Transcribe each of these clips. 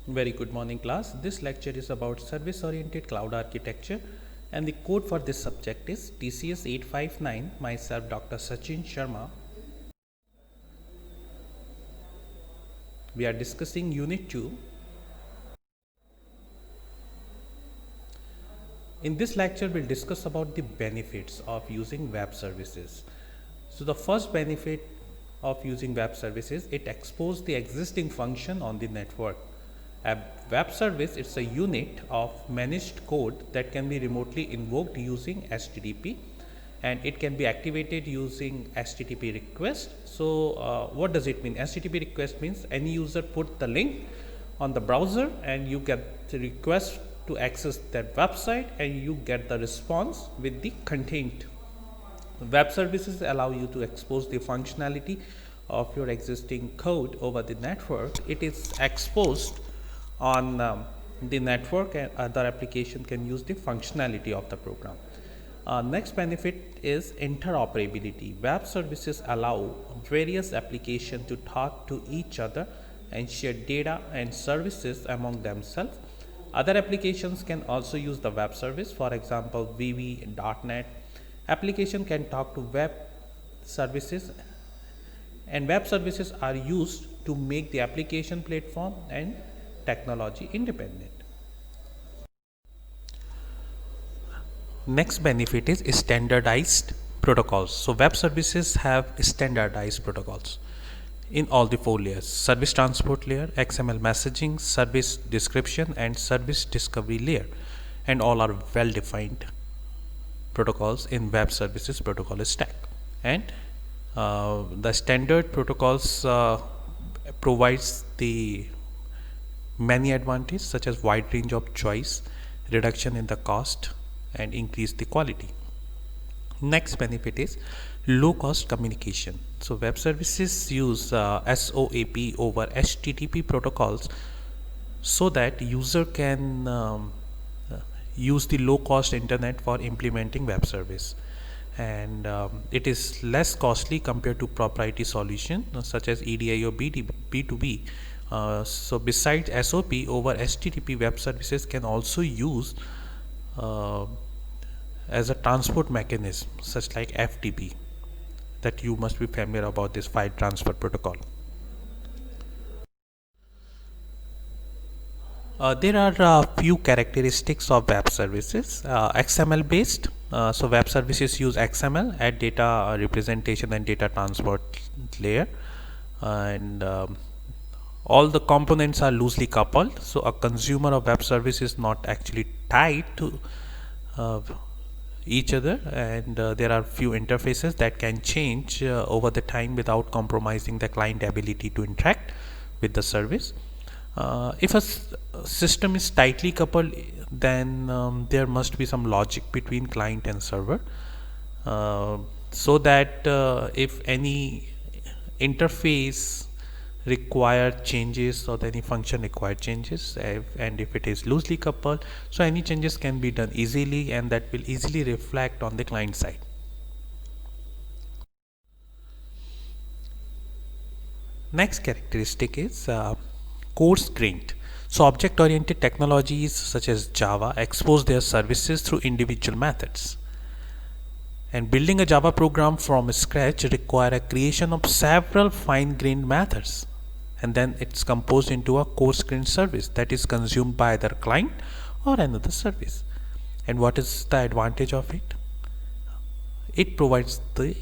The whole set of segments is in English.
Very good morning, class. This lecture is about service oriented cloud architecture, and the code for this subject is TCS 859. Myself, Dr. Sachin Sharma. We are discussing Unit 2. In this lecture, we'll discuss about the benefits of using web services. So the first benefit of using web services, it exposes the existing function on the network. A web service is a unit of managed code that can be remotely invoked using HTTP, and it can be activated using HTTP request. So what does it mean? HTTP request means any user put the link on the browser and you get the request to access that website, and you get the response with the content. Web services allow you to expose the functionality of your existing code over the network. It is exposed on the network, and other application can use the functionality of the program. Next benefit is interoperability. Web services allow various applications to talk to each other and share data and services among themselves. Other applications can also use the web service. For example, VB, .NET application can talk to web services, and web services are used to make the application platform and technology independent. Next benefit is standardized protocols. So web services have standardized protocols in all the four layers: service transport layer, XML messaging, service description, and service discovery layer, and all are well defined protocols in web services protocol stack. And the standard protocols provides the many advantages such as wide range of choice, reduction in the cost, and increase the quality. Next benefit is low cost communication. So web services use SOAP over HTTP protocols so that user can use the low cost internet for implementing web service, and it is less costly compared to proprietary solution such as EDI or B2B. So besides SOP over HTTP, web services can also use as a transport mechanism such like FTP, that you must be familiar about this file transfer protocol. There are a few characteristics of web services. XML based. So web services use XML at data representation and data transport layer, and all the components are loosely coupled. So a consumer of web service is not actually tied to each other, and there are few interfaces that can change over the time without compromising the client ability to interact with the service. If a system is tightly coupled, then there must be some logic between client and server, so that if any interface require changes or any function require changes, and if it is loosely coupled, so any changes can be done easily, and that will easily reflect on the client side. Next characteristic is coarse grained. So object oriented technologies such as Java expose their services through individual methods, and building a Java program from scratch require a creation of several fine grained methods, and then it's composed into a coarse grained service that is consumed by either client or another service. And what is the advantage of it? It provides the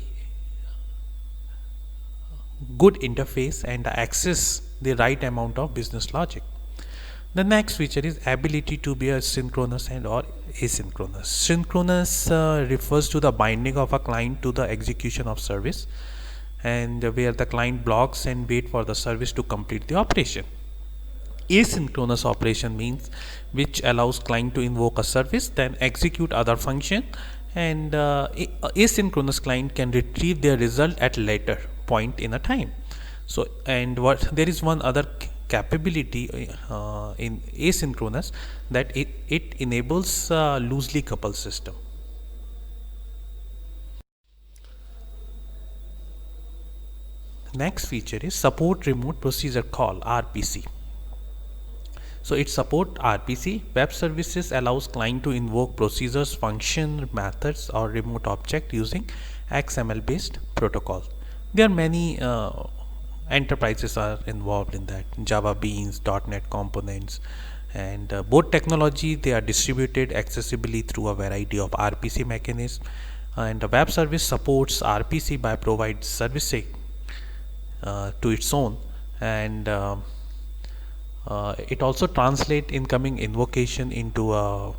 good interface and access the right amount of business logic. The next feature is ability to be synchronous and or asynchronous. Synchronous refers to the binding of a client to the execution of service, and where the client blocks and wait for the service to complete the operation. Asynchronous operation means which allows client to invoke a service, then execute other function, and asynchronous client can retrieve their result at later point in a time. So, and what there is one other capability in asynchronous, that it enables loosely coupled system. Next feature is support remote procedure call, RPC. So it support RPC. Web services allows client to invoke procedures, function, methods, or remote object using XML based protocol. There are many enterprises are involved in that: Java Beans, .NET components, and both technology they are distributed accessibly through a variety of RPC mechanisms. And the web service supports RPC by provides servicing to its own, and it also translate incoming invocation into a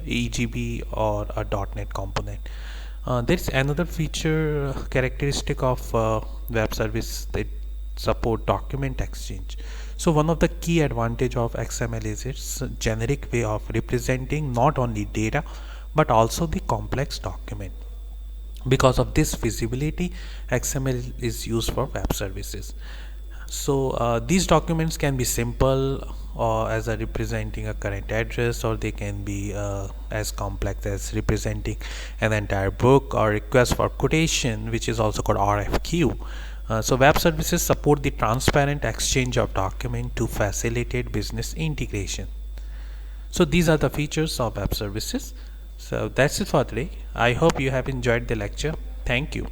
EGB or a .NET component. There is another feature characteristic of web service that support document exchange. So one of the key advantage of XML is its generic way of representing not only data but also the complex document. Because of this visibility, XML is used for web services. So these documents can be simple or as a representing a current address, or they can be as complex as representing an entire book or request for quotation, which is also called RFQ. So web services support the transparent exchange of document to facilitate business integration. So these are the features of web services. So that's it for today. I hope you have enjoyed the lecture. Thank you.